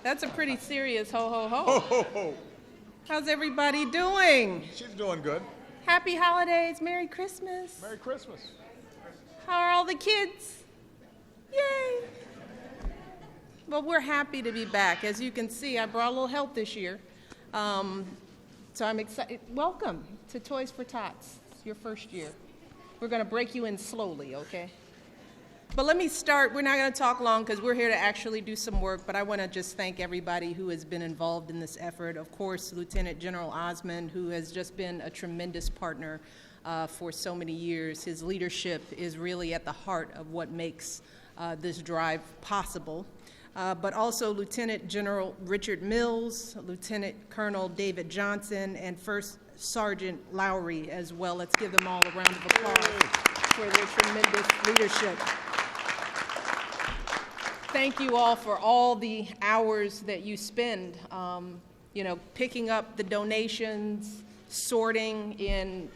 That's a pretty serious ho, ho, ho. Ho, ho, ho. How's everybody doing? She's doing good. Happy holidays. Merry Christmas. Merry Christmas. How are all the kids? Yay. Well, we're happy to be back. As you can see, I brought a little help this year. So I'm excited. Welcome to Toys for Tots. It's your first year. We're going to break you in slowly, okay? But let me start. We're not going to talk long because we're here to actually do some work, but I want to just thank everybody who has been involved in this effort. Of course, Lieutenant General Osmond, who has just been a tremendous partner for so many years. His leadership is really at the heart of what makes this drive possible. But also Lieutenant General Richard Mills, Lieutenant Colonel David Johnson, and First Sergeant Lowry as well. Let's give them all a round of applause for their tremendous leadership. Thank you all for all the hours that you spend, picking up the donations, sorting in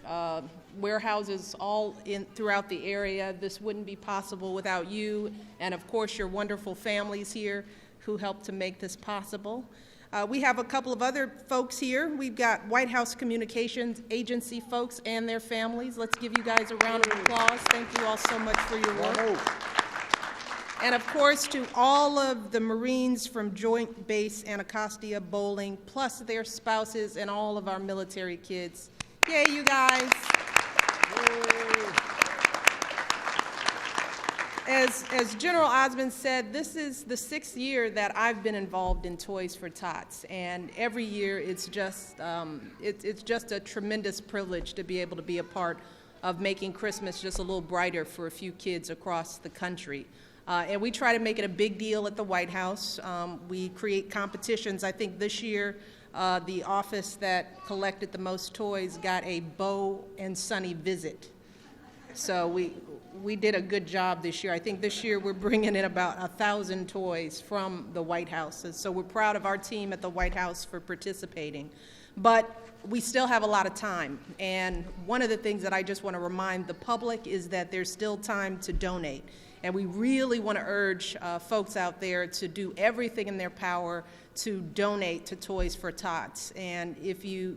warehouses all throughout the area. This wouldn't be possible without you and, of course, your wonderful families here who helped to make this possible. We have a couple of other folks here. We've got White House Communications Agency folks and their families. Let's give you guys a round of applause. Thank you all so much for your work. And of course, to all of the Marines from Joint Base Anacostia-Bolling, plus their spouses and all of our military kids. Yay, you guys. As General Osmond said, this is the 6th year that I've been involved in Toys for Tots, and every year it's just a tremendous privilege to be able to be a part of making Christmas just a little brighter for a few kids across the country. And we try to make it a big deal at the White House. We create competitions. I think this year the office that collected the most toys got a Bo and Sonny visit. So we did a good job this year. I think this year we're bringing in about 1,000 toys from the White House. And so we're proud of our team at the White House for participating. But we still have a lot of time. And one of the things that I just want to remind the public is that there's still time to donate. And we really want to urge folks out there to do everything in their power to donate to Toys for Tots. And if you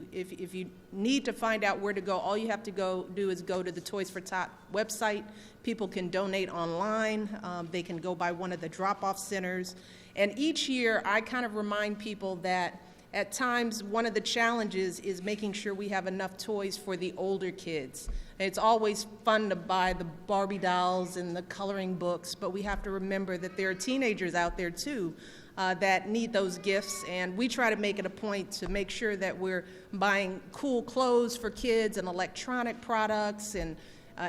need to find out where to go, all you have to do is go to the Toys for Tots website. People can donate online. They can go by one of the drop-off centers. And each year, I kind of remind people that at times, one of the challenges is making sure we have enough toys for the older kids. It's always fun to buy the Barbie dolls and the coloring books, but we have to remember that there are teenagers out there too that need those gifts, and we try to make it a point to make sure that we're buying cool clothes for kids and electronic products and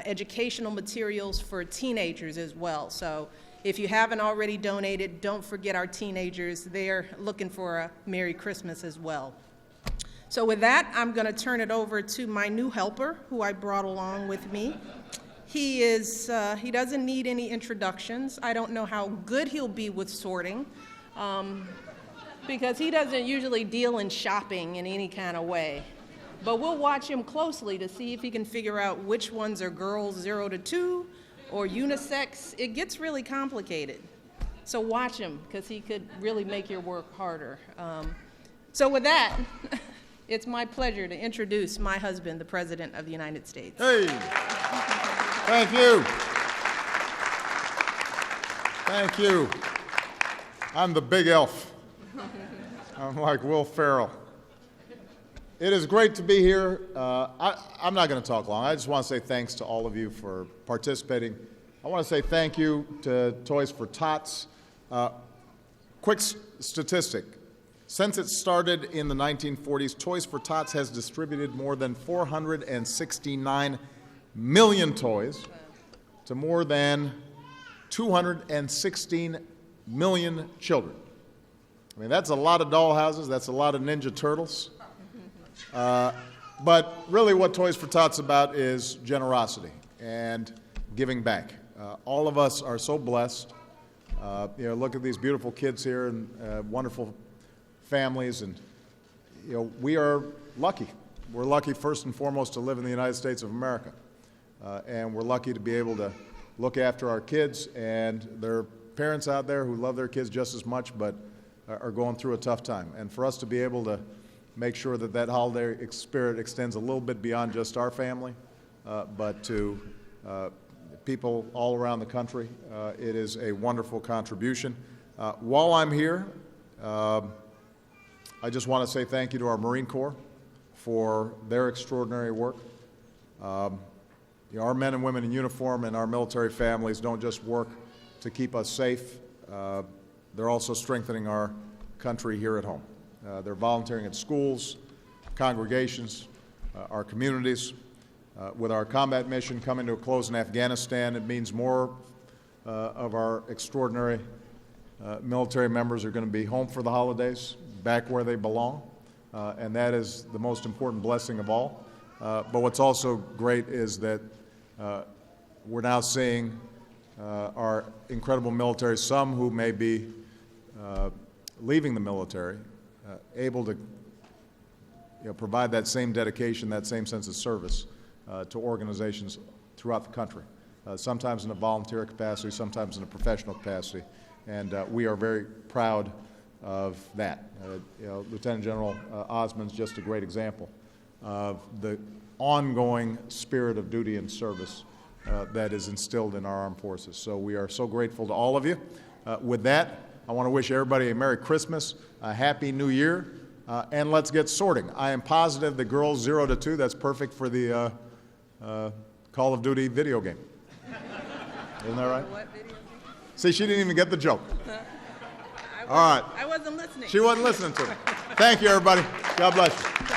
educational materials for teenagers as well. So if you haven't already donated, don't forget our teenagers. They're looking for a Merry Christmas as well. So with that, I'm going to turn it over to my new helper, who I brought along with me. He doesn't need any introductions. I don't know how good he'll be with sorting, because he doesn't usually deal in shopping in any kind of way. But we'll watch him closely to see if he can figure out which ones are girls 0 to 2 or unisex. It gets really complicated. So watch him, because he could really make your work harder. So with that, it's my pleasure to introduce my husband, the President of the United States. Hey, thank you. Thank you. I'm the big elf. I'm like Will Ferrell. It is great to be here. I'm not going to talk long. I just want to say thanks to all of you for participating. I want to say thank you to Toys for Tots. Quick statistic. Since it started in the 1940s, Toys for Tots has distributed more than 469 million toys to more than 216 million children. I mean, that's a lot of dollhouses. That's a lot of Ninja Turtles. But really what Toys for Tots is about is generosity and giving back. All of us are so blessed. Look at these beautiful kids here and wonderful families, and we are lucky. We're lucky first and foremost to live in the United States of America, and we're lucky to be able to look after our kids and their parents out there who love their kids just as much but are going through a tough time. And for us to be able to make sure that that holiday spirit extends a little bit beyond just our family, but to people all around the country, it is a wonderful contribution. While I'm here, I just want to say thank you to our Marine Corps for their extraordinary work. Our men and women in uniform and our military families don't just work to keep us safe, they're also strengthening our country here at home. They're volunteering at schools, congregations, our communities. With our combat mission coming to a close in Afghanistan, it means more of our extraordinary military members are going to be home for the holidays, back where they belong, and that is the most important blessing of all. But what's also great is that we're now seeing our incredible military, some who may be leaving the military, able to provide that same dedication, that same sense of service to organizations throughout the country, sometimes in a volunteer capacity, sometimes in a professional capacity, and we are very proud of that. Lieutenant General Osmond's just a great example of the ongoing spirit of duty and service that is instilled in our armed forces. So we are so grateful to all of you. With that, I want to wish everybody a Merry Christmas, a Happy New Year, and let's get sorting. I am positive the girls 0 to 2, that's perfect for the Call of Duty video game. Isn't that right? What video? See, she didn't even get the joke. All right. I wasn't listening. She wasn't listening to me. Thank you, everybody. God bless you.